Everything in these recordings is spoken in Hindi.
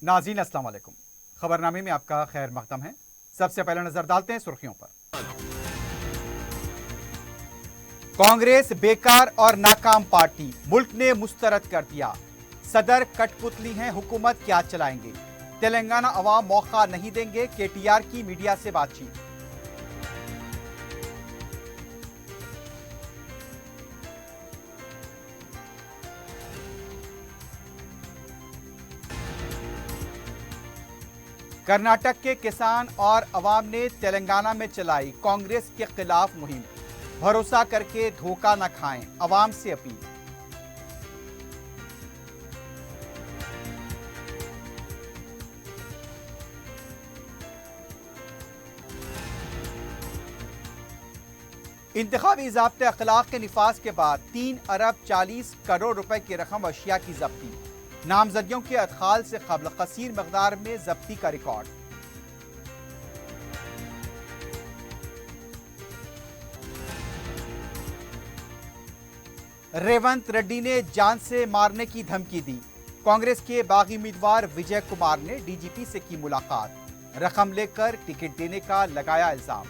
नाज़रीन अस्सलाम वालेकुम। खबरनामे में आपका खैर मकदम है। सबसे पहले नजर डालते हैं सुर्खियों पर। कांग्रेस बेकार और नाकाम पार्टी, मुल्क ने मुस्तरद कर दिया। सदर कठपुतली हैं, हुकूमत क्या चलाएंगे। तेलंगाना अवाम मौका नहीं देंगे, केटीआर की मीडिया से बातचीत। कर्नाटक के किसान और अवाम ने तेलंगाना में चलाई कांग्रेस के खिलाफ मुहिम। भरोसा करके धोखा न खाएं, अवाम से अपील। इंतखाबी ज़ाब्ते अखलाक के निफाज के बाद 3 अरब 40 करोड़ रुपए की रकम अशिया की जब्ती। नामजदगियों के अदखाल से कबल कसीर मकदार में जब्ती का रिकॉर्ड। रेवंत रेड्डी ने जान से मारने की धमकी दी। कांग्रेस के बागी उम्मीदवार विजय कुमार ने डीजीपी से की मुलाकात। रकम लेकर टिकट देने का लगाया इल्जाम।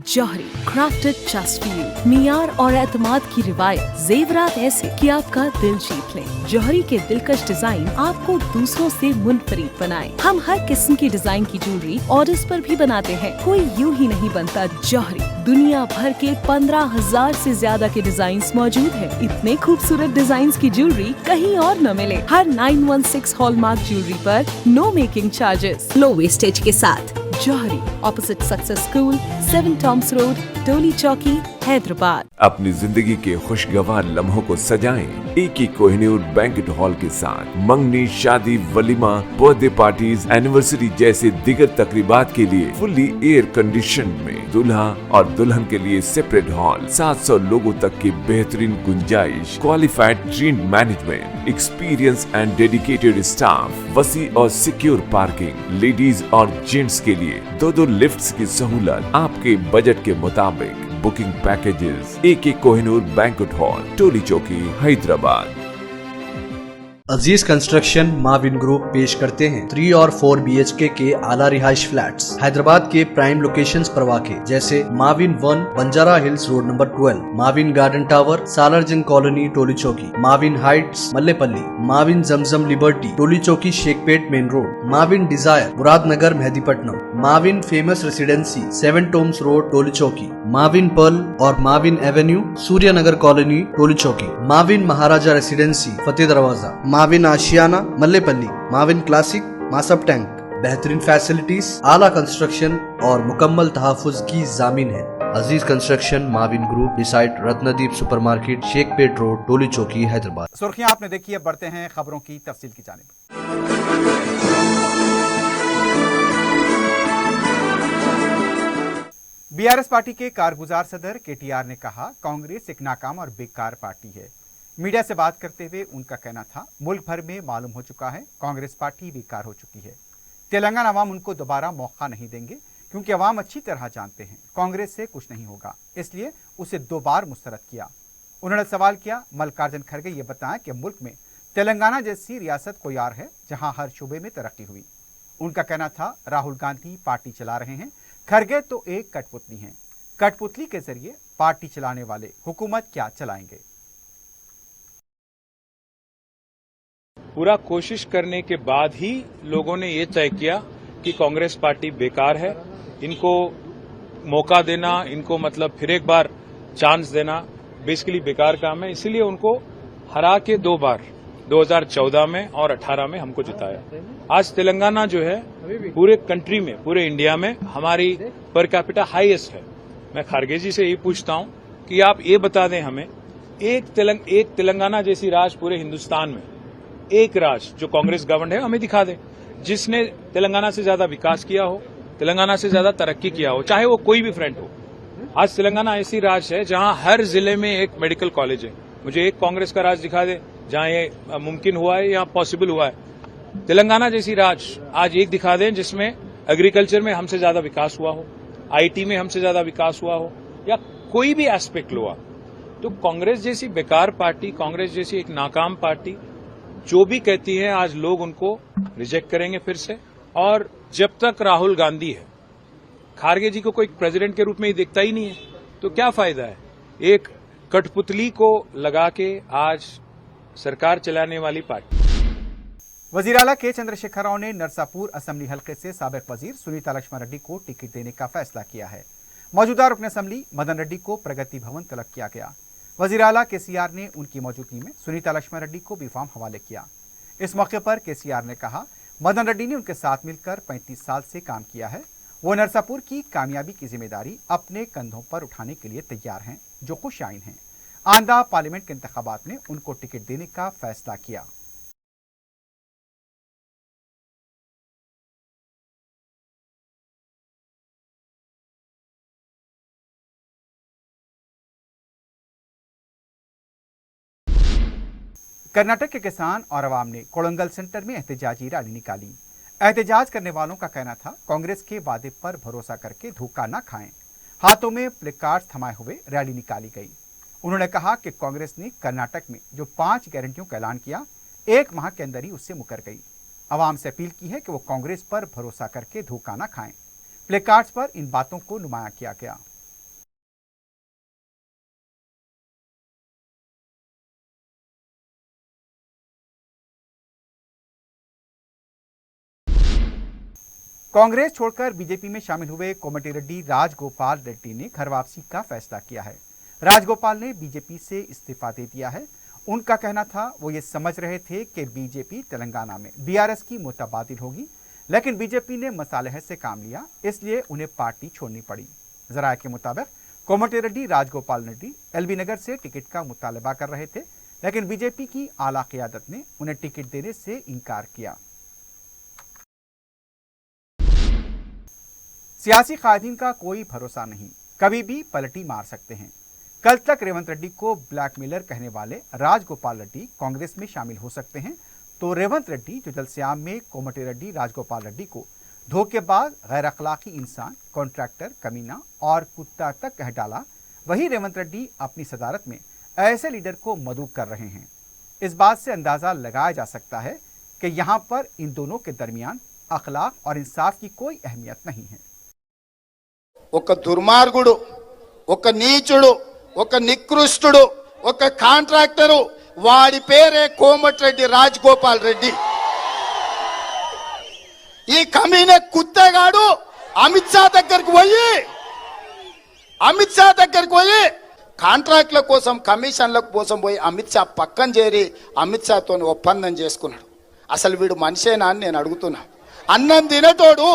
जौहरी क्राफ्टेड जस्ट फॉर यू, मियार और एतमाद की रिवायत, जेवरात ऐसे कि आपका दिल जीत लें। जौहरी के दिलकश डिजाइन आपको दूसरों से मुनफरिद बनाए। हम हर किस्म की डिजाइन की ज्वेलरी ऑर्डर्स पर भी बनाते हैं। कोई यूं ही नहीं बनता जौहरी। दुनिया भर के 15,000 से ज्यादा के डिजाइन मौजूद है। इतने खूबसूरत डिजाइन की ज्वेलरी कहीं और न मिले। हर 916 हॉलमार्क ज्वेलरी पर no making charges, low wastage के साथ। Jauhari, opposite Success School, 7 Tombs road, Toli Chowki, Hyderabad. अपनी जिंदगी के खुशगवार लम्हों को सजाएं एक कोहिनूर बैंक्वेट हॉल के साथ। मंगनी, शादी, वलीमा, बर्थडे पार्टीज, एनिवर्सरी जैसे दिगर तकरीबात के लिए फुल्ली एयर कंडीशन में दूल्हा और दुल्हन के लिए सेपरेट हॉल। 700 लोगों तक की बेहतरीन गुंजाइश, qualified trained management, experience and dedicated staff, वसी और सिक्योर पार्किंग, लेडीज और जेंट्स के लिए 2 लिफ्ट्स की सहूलत आपके बजट के मुताबिक। बुकिंग पैकेजेस एक Kohinoor banquet hall, Toli Chowki, Hyderabad. Aziz construction Mavin group पेश करते हैं 3 और 4 BHK के आला रिहाइश फ्लैट्स। हैदराबाद के प्राइम लोकेशंस पर वाक़े जैसे Mavin 1 Banjara Hills road number 12, Mavin garden tower Salarjung colony Toli Chowki, Mavin heights Mallepally, Mavin Zamzam liberty Toli Chowki Shaikpet main road, Mavin desire Muradnagar Mehdipatnam, Mavin famous residency 7 Tombs road Toli Chowki, Mavin pearl और Mavin avenue Suryanagar colony Toli Chowki, Mavin Maharaja residency Fateh Darwaza, Mavin Ashiana Mallepally, Mavin classic Masab tank. बेहतरीन फैसिलिटीज, आला कंस्ट्रक्शन और मुकम्मल तहफ़्फ़ुज़ की जामिन है। Aziz construction Mavin group, beside Ratnadeep supermarket, Shaikpet road, Toli Chowki, Hyderabad. सुर्खियां आपने देखी, अब बढ़ते हैं खबरों की तफसील की जानिब। बीआरएस पार्टी के कारगुजार सदर केटीआर ने कहा कांग्रेस एक नाकाम और बेकार पार्टी है। मीडिया से बात करते हुए उनका कहना था मुल्क भर में मालूम हो चुका है कांग्रेस पार्टी बेकार हो चुकी है। तेलंगाना अवाम उनको दोबारा मौका नहीं देंगे क्योंकि अवाम अच्छी तरह जानते हैं कांग्रेस से कुछ नहीं होगा, इसलिए उसे 2 बार मुस्तरद किया। उन्होंने सवाल किया मल्लिकार्जुन खड़गे ये बताएं कि मुल्क में तेलंगाना जैसी रियासत कोई और है जहां हर शोबे में तरक्की हुई। उनका कहना था राहुल गांधी पार्टी चला रहे हैं, खड़गे तो एक कठपुतली हैं। कठपुतली के जरिए पार्टी चलाने वाले हुकूमत क्या चलाएंगे। पूरा कोशिश करने के बाद ही लोगों ने ये तय किया कि कांग्रेस पार्टी बेकार है, इनको मौका देना, इनको मतलब फिर एक बार चांस देना बेसिकली बेकार काम है। इसीलिए उनको हरा के 2 बार 2014 में और 18 में हमको जिताया। आज तेलंगाना जो है पूरे कंट्री में, पूरे इंडिया में हमारी पर कैपिटा हाईएस्ट है। मैं खड़गे जी से ये पूछता हूं कि आप ये बता दें हमें एक तेलंगाना जैसी राज्य पूरे हिंदुस्तान में, एक राज्य जो कांग्रेस गवर्नमेंट है हमें दिखा दे जिसने तेलंगाना से ज्यादा विकास किया हो, तेलंगाना से ज्यादा तरक्की किया हो, चाहे वो कोई भी फ्रंट हो। आज तेलंगाना ऐसी राज्य है जहां हर जिले में एक मेडिकल कॉलेज है। मुझे एक कांग्रेस का राज्य दिखा दे जहां ये मुमकिन हुआ है या पॉसिबल हुआ है। तेलंगाना जैसी राज्य आज एक दिखा दें जिसमें एग्रीकल्चर में हमसे ज्यादा विकास हुआ हो, आईटी में हमसे ज्यादा विकास हुआ हो, या कोई भी एस्पेक्ट हुआ। तो कांग्रेस जैसी बेकार पार्टी, कांग्रेस जैसी एक नाकाम पार्टी जो भी कहती है, आज लोग उनको रिजेक्ट करेंगे फिर से। और जब तक राहुल गांधी है, खारगे जी को कोई प्रेसिडेंट के रूप में ही दिखता ही नहीं है, तो क्या फायदा है। एक कठपुतली को लगा के आज सरकार चलाने वाली पार्टी। वजीर आला के चंद्रशेखर राव ने नरसापुर असेंबली हलके से साबिक वजीर सुनीता लक्ष्मण रेड्डी को टिकट देने का फैसला किया है। मौजूदा रुकन असेंबली मदन रेड्डी को प्रगति भवन तलब किया गया। वजीर आला केसीआर ने उनकी मौजूदगी में सुनीता लक्ष्मण रेड्डी को भी फॉर्म हवाले किया। इस मौके पर केसीआर ने कहा, मदन रेड्डी ने उनके साथ मिलकर 35 साल से काम किया है। वो नरसापुर की कामयाबी की जिम्मेदारी अपने कंधों पर उठाने के लिए तैयार हैं, जो खुश आइन हैं। आंदा पार्लियामेंट के इंतखाबात में उनको टिकट देने का फैसला किया। कर्नाटक के किसान और अवाम ने कोड़ंगल सेंटर में एहतजाजी रैली निकाली। एहतजाज करने वालों का कहना था, कांग्रेस के वादे पर भरोसा करके धोखा न खाएं। हाथों में प्लेकार्ड्स थमाए हुए रैली निकाली गई। उन्होंने कहा कि कांग्रेस ने कर्नाटक में जो 5 गारंटियों का ऐलान किया, 1 माह के अंदर ही उससे मुकर गई। अवाम से अपील की है कि वो कांग्रेस पर भरोसा करके धोखा न खाएं। प्लेकार्ड्स पर इन बातों को नुमाया किया गया। कांग्रेस छोड़कर बीजेपी में शामिल हुए कोमटिरेड्डी राजगोपाल रेड्डी ने घर वापसी का फैसला किया है। राजगोपाल ने बीजेपी से इस्तीफा दे दिया है। उनका कहना था, वो ये समझ रहे थे कि बीजेपी तेलंगाना में बीआरएस की मुतबादिल होगी, लेकिन बीजेपी ने मसालेह से काम लिया, इसलिए उन्हें पार्टी छोड़नी पड़ी। जराये के मुताबिक कोमटिरेड्डी राजगोपाल रेड्डी एलबी नगर से टिकट का मुतालबा कर रहे थे, लेकिन बीजेपी की आला क़यादत ने उन्हें टिकट देने से इनकार किया। सियासी कायदीन का कोई भरोसा नहीं, कभी भी पलटी मार सकते हैं। कल तक रेवंत रेड्डी को ब्लैकमेलर कहने वाले राजगोपाल रेड्डी कांग्रेस में शामिल हो सकते हैं, तो रेवंत रेड्डी जो जलस्याम में कोमटिरेड्डी राजगोपाल रेड्डी को धोखेबाज, गैर अखलाकी इंसान, कॉन्ट्रैक्टर, कमीना और कुत्ता तक कह डाला, वही रेवंत रेड्डी अपनी सदारत में ऐसे लीडर को मदऊ कर रहे हैं। इस बात से अंदाजा लगाया जा सकता है कि यहां पर इन दोनों के दरमियान अखलाक और इंसाफ की कोई अहमियत नहीं है। ఒక దుర్మార్గుడు, ఒక నీచుడు, ఒక నికృష్టుడు, ఒక కాంట్రాక్టరు, వాడి పేరే కోమటిరెడ్డి రాజగోపాల్ రెడ్డి. ఈ కమీనే కుత్తగాడు అమిత్ షా దగ్గరికి పోయి కాంట్రాక్ట్ల కోసం, కమిషన్ల కోసం పోయి అమిత్ షా పక్కన చేరి అమిత్ షాతో ఒప్పందం చేసుకున్నాడు. అసలు వీడు మనిషేనా అని నేను అడుగుతున్నా. అన్నం తినేటోడు,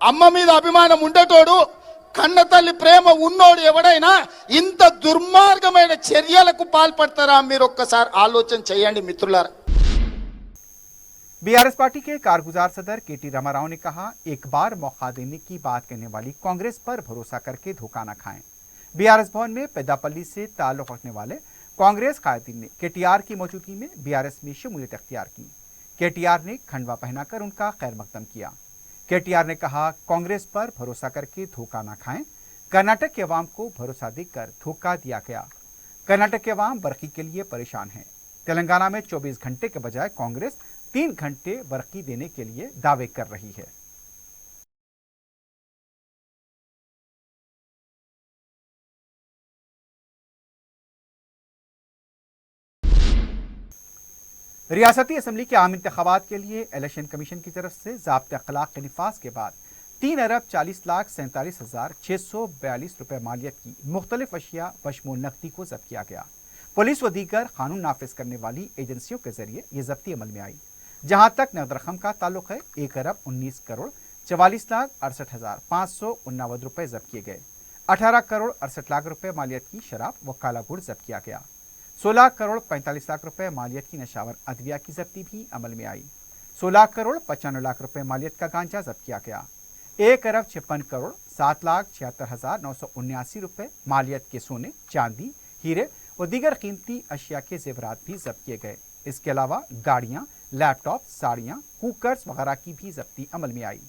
అమ్మ మీద అభిమానం ఉండేటోడు, కన్న తల్లి ప్రేమ ఉన్నోడు ఎవడైనా ఇంత దుర్మార్గమైన చర్యలకు పాల్పడతారా? మీరు ఒక్కసారి ఆలోచన చేయండి మిత్రులారా। बीआरएस पार्टी के कारगुजार सदर केटी रामाराव ने कहा, एक बार मौका देने की बात कहने वाली कांग्रेस पर भरोसा करके धोखा न खाएं। बीआरएस भवन में पेदापल्ली से ताल्लुक रखने वाले कांग्रेस कायदीन ने केटीआर की मौजूदगी में बीआरएस में शमूलियत अख्तियार की। केटीआर ने खंडवा पहनाकर उनका खैर मकदम किया। केटीआर ने कहा, कांग्रेस पर भरोसा करके धोखा न खाएं। कर्नाटक के अवाम को भरोसा देकर धोखा दिया गया। कर्नाटक के अवाम बरकी के लिए परेशान है। तेलंगाना में 24 घंटे के बजाय कांग्रेस 3 घंटे बरकी देने के लिए दावे कर रही है। रियासती असम्बली के आम इंतखाबात के लिए इलेक्शन कमीशन की तरफ से ज़ाब्ते अखलाक के निफाज के बाद 3,40,47,642 रुपये मालियत की मुख्तलिफ अशिया बशमूल नकदी को जब्त किया गया। पुलिस व दीगर कानून नाफिज करने वाली एजेंसियों के जरिए ये जब्ती अमल में आई। जहां तक नकद रकम का ताल्लुक है, 1,19,44,68,589 रुपये जब्त किए गए। 18,68,00,000 रुपये मालियत की शराब व काला गुड़ जब्त किया गया। 16,45,00,000 रुपये मालियत की नशावर अदविया की जब्ती भी अमल में आई। 16,95,00,000 रुपये मालियत का गांजा जब्त किया गया। 1,56,07,76,979 रुपये मालियत के सोने, चांदी, हीरे व दीगर कीमती अशिया के जेवरात भी जब्त किए गए। इसके अलावा गाड़ियां, लैपटॉप, साड़ियां, कुकर्स वगैरह की भी जब्ती अमल में आई।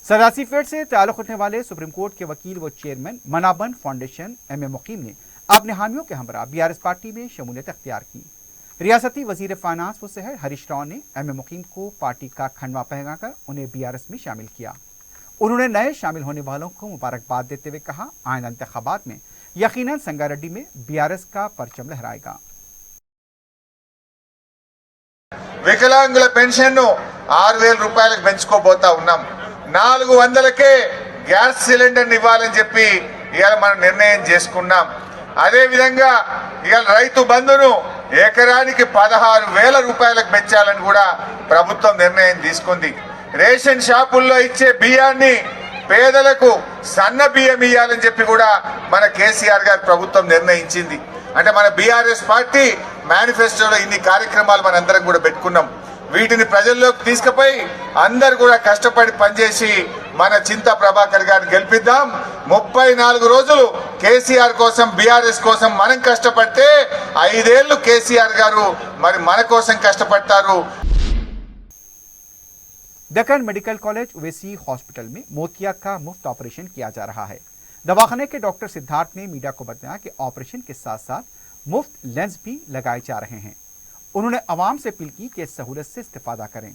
सदासी फेड से ताल्लुक रखने वाले सुप्रीम कोर्ट के वकील व चेयरमैन मनाबन फाउंडेशन एम ए मुकीम ने अपने हामियों के हमरा बीआरएस पार्टी में शमूलियत अख्तियार की। रियासती वजीर फाइनेंस व शहर हरीश राव ने एम ए मुकीम को पार्टी का खंडवा पहनाकर उन्हें बीआरएस में शामिल किया। उन्होंने नए शामिल होने वालों को मुबारकबाद देते हुए कहा, आइंदा इंतखाबात में यकीनन संगारेड्डी में बीआरएस का परचम लहराएगा। వికలాంగుల పెన్షన్ 6000 రూపాయలకు పెంచుకోబోతా ఉన్నాం. 400కే గ్యాస్ సిలిండర్ ఇవ్వాలని చెప్పి ఇవాళ మనం నిర్ణయం చేసుకున్నాం. అదే విధంగా ఇవాళ రైతు బంధును ఎకరానికి 16000 రూపాయలకు పెంచాలని కూడా ప్రభుత్వం నిర్ణయం తీసుకుంది. రేషన్ షాపుల్లో ఇచ్చే బియ్యాన్ని పేదలకు సన్న బియ్యం ఇవ్వాలని చెప్పి కూడా మన కేసీఆర్ గారి ప్రభుత్వం నిర్ణయించింది. అంటే మన బీఆర్ఎస్ పార్టీ మేనిఫెస్టోలో ఇన్ని కార్యక్రమాలు మనందరం కూడా పెట్టుకున్నాం. వీటిని ప్రజల్లోకి తీసుకుపోయి అందరు కూడా కష్టపడి పనిచేసి మన చింతా ప్రభాకర్ గారిని గెలిపిద్దాం. 34 రోజులు కేసీఆర్ కోసం బీఆర్ఎస్ కోసం మనం కష్టపడితే 5 ఏళ్లు కేసీఆర్ గారు మరి మన కోసం కష్టపడతారు. Deccan medical college Owaisi hospital में मोतिया का मुफ्त ऑपरेशन किया जा रहा है। दवाखाने के डॉक्टर सिद्धार्थ ने मीडिया को बताया कि ऑपरेशन के साथ साथ मुफ्त लेंस भी लगाए जा रहे हैं। उन्होंने आवाम से अपील की कि इस सहूलत से इस्तेफादा करें।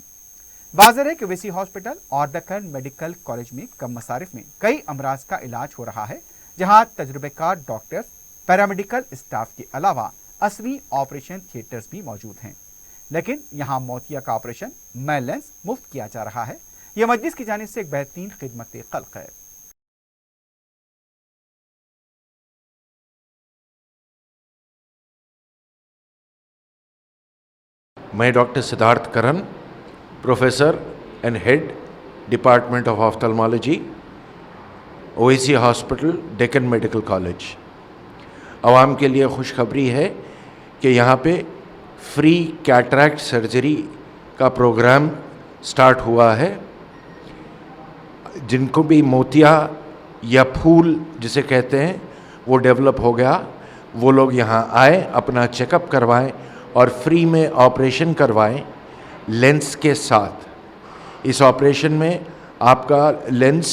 वाज़ेह है कि ओवैसी हॉस्पिटल और दक्कन मेडिकल कॉलेज में कम मसारिफ में कई अमराज का इलाज हो रहा है, जहां तजुर्बेकार डॉक्टर्स, पैरामेडिकल स्टाफ के अलावा असली ऑपरेशन थिएटर्स भी मौजूद हैं। लेकिन यहां मोतिया का ऑपरेशन मैं लेंस मुफ्त किया जा रहा है। यह मजलिस की जानिब से एक बेहतरीन खिदमत खल्क है। मैं doctor Siddharth Karan, professor and head department of ophthalmology, Owaisi hospital, Deccan medical college. आवाम के लिए खुशखबरी है कि यहाँ पे फ्री कैटरैक्ट सर्जरी का प्रोग्राम स्टार्ट हुआ है। जिनको भी मोतिया या फूल जिसे कहते हैं वो डेवलप हो गया, वो लोग यहाँ आए, अपना चेकअप करवाएं और फ्री में ऑपरेशन करवाएं लेंस के साथ। इस ऑपरेशन में आपका लेंस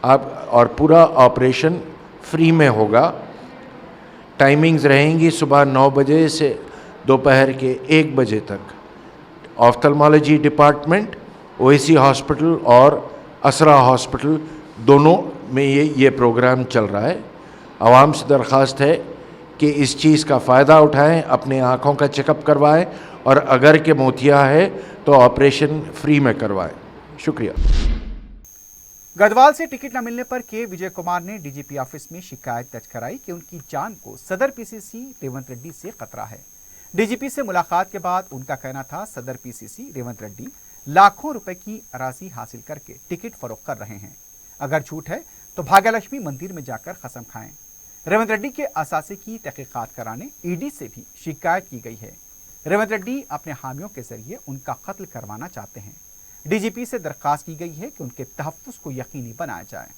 और पूरा ऑपरेशन फ्री में होगा। टाइमिंग्स रहेंगी सुबह 9 बजे से दोपहर के 1 बजे तक। ऑफ्थल्मोलॉजी डिपार्टमेंट, ओवैसी हॉस्पिटल और असरा हॉस्पिटल दोनों में ये प्रोग्राम चल रहा है। आवाम से दरख्वास्त है कि इस चीज़ का फ़ायदा उठाएं, अपने आँखों का चेकअप करवाएं और अगर के मोतिया है तो ऑपरेशन फ्री में करवाएं। शुक्रिया। गढ़वाल से टिकट न मिलने पर के विजय कुमार ने डीजीपी ऑफिस में शिकायत दर्ज कराई कि उनकी जान को सदर पीसीसी रेवंत रेड्डी से खतरा है। डीजीपी से मुलाकात के बाद उनका कहना था, सदर पीसीसी रेवंत रेड्डी लाखों रुपए की अराजी हासिल करके टिकट फरोख्त कर रहे हैं। अगर झूठ है तो भाग्यलक्ष्मी मंदिर में जाकर कसम खाएं। रेवंत रेड्डी के असासे की तहकीकात कराने ईडी से भी शिकायत की गई है। रेवंत रेड्डी अपने हामियों के जरिए उनका कत्ल करवाना चाहते हैं। डीजीपी से दरखास्त की गई है कि उनके तहफ्फुज़ को यकीनी बनाया जाए।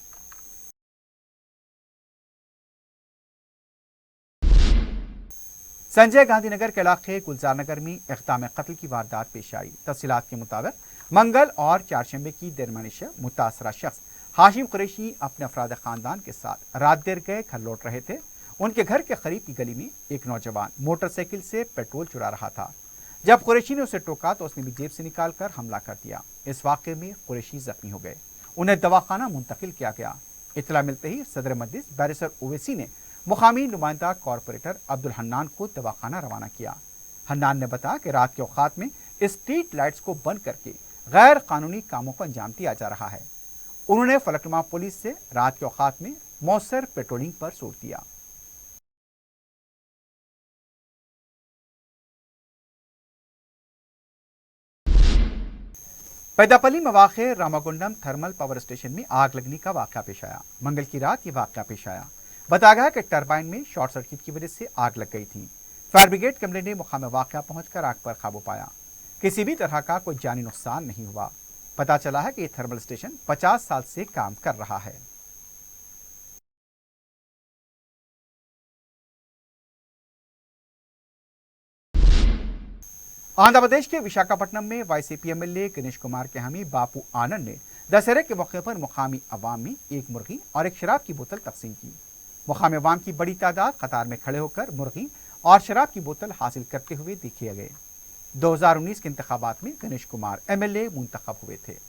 संजय गांधीनगर के इलाके गुलजार में इक़्ताम कत्ल की वारदात पेश आई। तफसीलात के मुताबिक मंगल और चारशंबे की दरमियानी शब मुतासरा शख्स हाशिम कुरैशी अपने अफराद ख़ानदान के साथ रात देर गए घर लौट रहे थे। उनके घर के करीब की गली में एक नौजवान मोटरसाइकिल से पेट्रोल चुरा रहा था। जब कुरैशी ने उसे टोका तो उसने भी जेब से निकालकर हमला कर दिया। इस वाक़े में कुरैशी जख्मी हो गए, उन्हें दवाखाना मुंतकिल किया गया। इत्तला मिलते ही सदर मजलिस बैरिस्टर ओवैसी ने मुकामी नुमाइंदा कॉरपोरेटर अब्दुल हन्नान को दवाखाना रवाना किया। हन्नान ने बताया कि रात के औकात में स्ट्रीट लाइट्स को बंद करके गैर कानूनी कामों को अंजाम दिया जा रहा है। उन्होंने फलकनुमा पुलिस से रात के औकात में मौसर पेट्रोलिंग पर जोर दिया। पैदापल्ली में वाक़े रामागुंडम थर्मल पावर स्टेशन में आग लगने का वाक़या पेश आया। मंगल की रात ये वाक़या पेश आया। बताया गया कि टरबाइन में शॉर्ट सर्किट की वजह से आग लग गई थी। फायर ब्रिगेड कमरे ने मुकाम वाक़या पहुंचकर आग पर काबू पाया। किसी भी तरह का कोई जानी नुकसान नहीं हुआ। पता चला है कि यह थर्मल स्टेशन 50 साल से काम कर रहा है। आंध्र प्रदेश के विशाखापट्टनम में वाईसीपी एमएलए गणेश कुमार के हामी बापू आनंद ने दशहरे के मौके पर मुकामी अवाम में एक मुर्गी और एक शराब की बोतल तकसीम की। मुकामी अवाम की बड़ी तादाद कतार में खड़े होकर मुर्गी और शराब की बोतल हासिल करते हुए दिखे गए। 2019 के इंतखाबात में गणेश कुमार MLA मुंतखब हुए थे।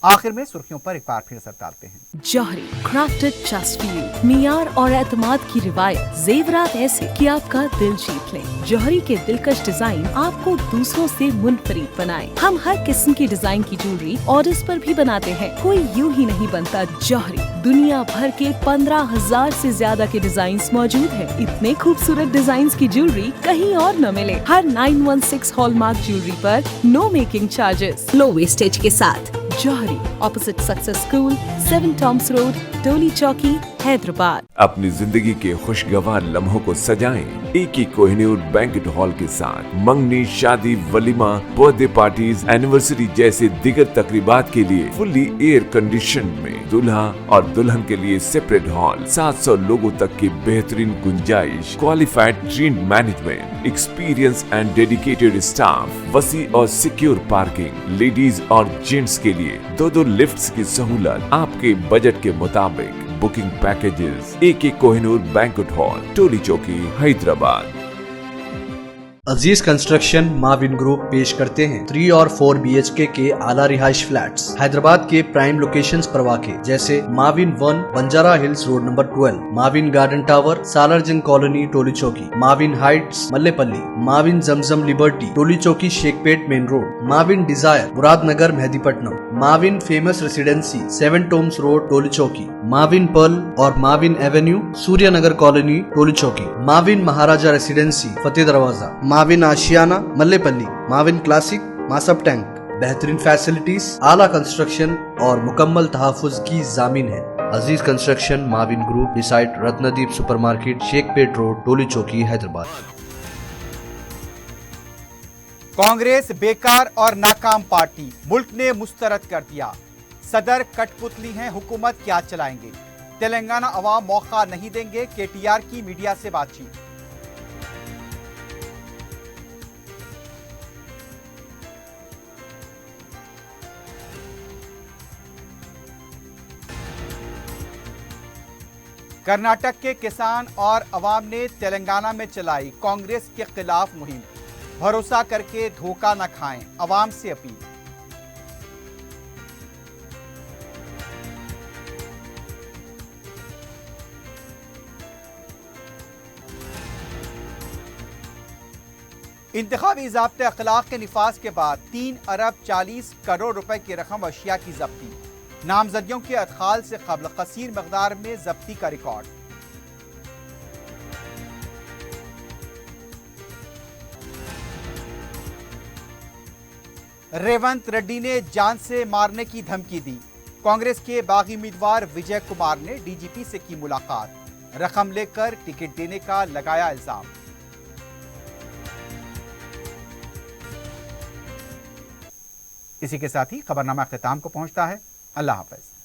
आखिर में सुर्खियों पर एक बार फिर नजर डालते हैं। जौहरी क्राफ्टेड जस्ट फॉर यू, मियार और एतमाद की रिवायत, जेवरात ऐसे कि आपका दिल जीत लें। जौहरी के दिलकश डिजाइन आपको दूसरों से मुनफरिद बनाए। हम हर किस्म की डिजाइन की ज्वेलरी ऑर्डर्स पर भी बनाते हैं, कोई यूं ही नहीं बनता। जौहरी दुनिया भर के 15,000 से ज्यादा के डिजाइन मौजूद है। इतने खूबसूरत डिजाइन की ज्वेलरी कहीं और न मिले। हर 916 हॉलमार्क ज्वेलरी पर no making charges, low wastage के साथ। Jauhari, opposite Success School, 7 Tombs road, Toli Chowki, Hyderabad. अपनी जिंदगी के खुशगवार लम्हों को सजाएं एक कोहिनूर बैंकेट हॉल के साथ। मंगनी, शादी, वलीमा, बर्थडे पार्टीज, एनिवर्सरी जैसे दिगर तकरीबात के लिए फुल्ली एयर कंडीशन में दूल्हा और दुल्हन के लिए सेपरेट हॉल, 700 लोगों तक की बेहतरीन गुंजाइश, qualified train management, experience and dedicated staff, वसी और सिक्योर पार्किंग, लेडीज और जेंट्स के लिए 2 लिफ्ट्स की सहूलत आपके बजट के मुताबिक। Booking packages AK Kohinoor banquet hall, Toli Chowki, Hyderabad. Aziz construction Mavin group पेश करते हैं 3 और 4 BHK के आला रिहाइश फ्लैट्स हैदराबाद के प्राइम लोकेशंस पर वाक़े, जैसे Mavin 1 Banjara Hills road number 12, Mavin garden tower Salarjung colony Toli Chowki, Mavin heights Mallepally, Mavin Zamzam liberty Toli Chowki Shaikpet main road, Mavin desire Muradnagar Mehdipatnam, Mavin famous residency 7 Tombs road Toli Chowki, Mavin pearl और Mavin avenue Suryanagar colony Toli Chowki, Mavin Maharaja residency Fateh Darwaza, Mavin Ashiana Mallepally, Mavin classic Masab tank. बेहतरीन फैसिलिटीज, आला कंस्ट्रक्शन और मुकम्मल तहफ़्फ़ुज़ की ज़ामीन है। Aziz construction Mavin group beside Ratnadeep supermarket, Shaikpet road, Toli Chowki, Hyderabad. Congress बेकार और नाकाम पार्टी, मुल्क ने मुस्तरद कर दिया। सदर कठपुतली हैं, हुकूमत क्या चलाएंगे। तेलंगाना अवाम मौका नहीं देंगे, KTR की मीडिया से बातचीत। कर्नाटक के किसान और अवाम ने तेलंगाना में चलाई कांग्रेस के खिलाफ मुहिम। भरोसा करके धोखा न खाएं, अवाम से अपील। इंतखाबी ज़ाब्ते अखलाक के निफाज के बाद 3 अरब 40 करोड़ रुपए की रकम अशिया की जब्ती। नामजदगियों के अदखाल से कबल कसीर मकदार में जब्ती का रिकॉर्ड। रेवंत रेड्डी ने जान से मारने की धमकी दी। कांग्रेस के बागी उम्मीदवार विजय कुमार ने DGP से की मुलाकात। रकम लेकर टिकट देने का लगाया इल्जाम। इसी के साथ ही खबरनामा अख्ताम को पहुंचता है। अल्लाह हाफ़िज़।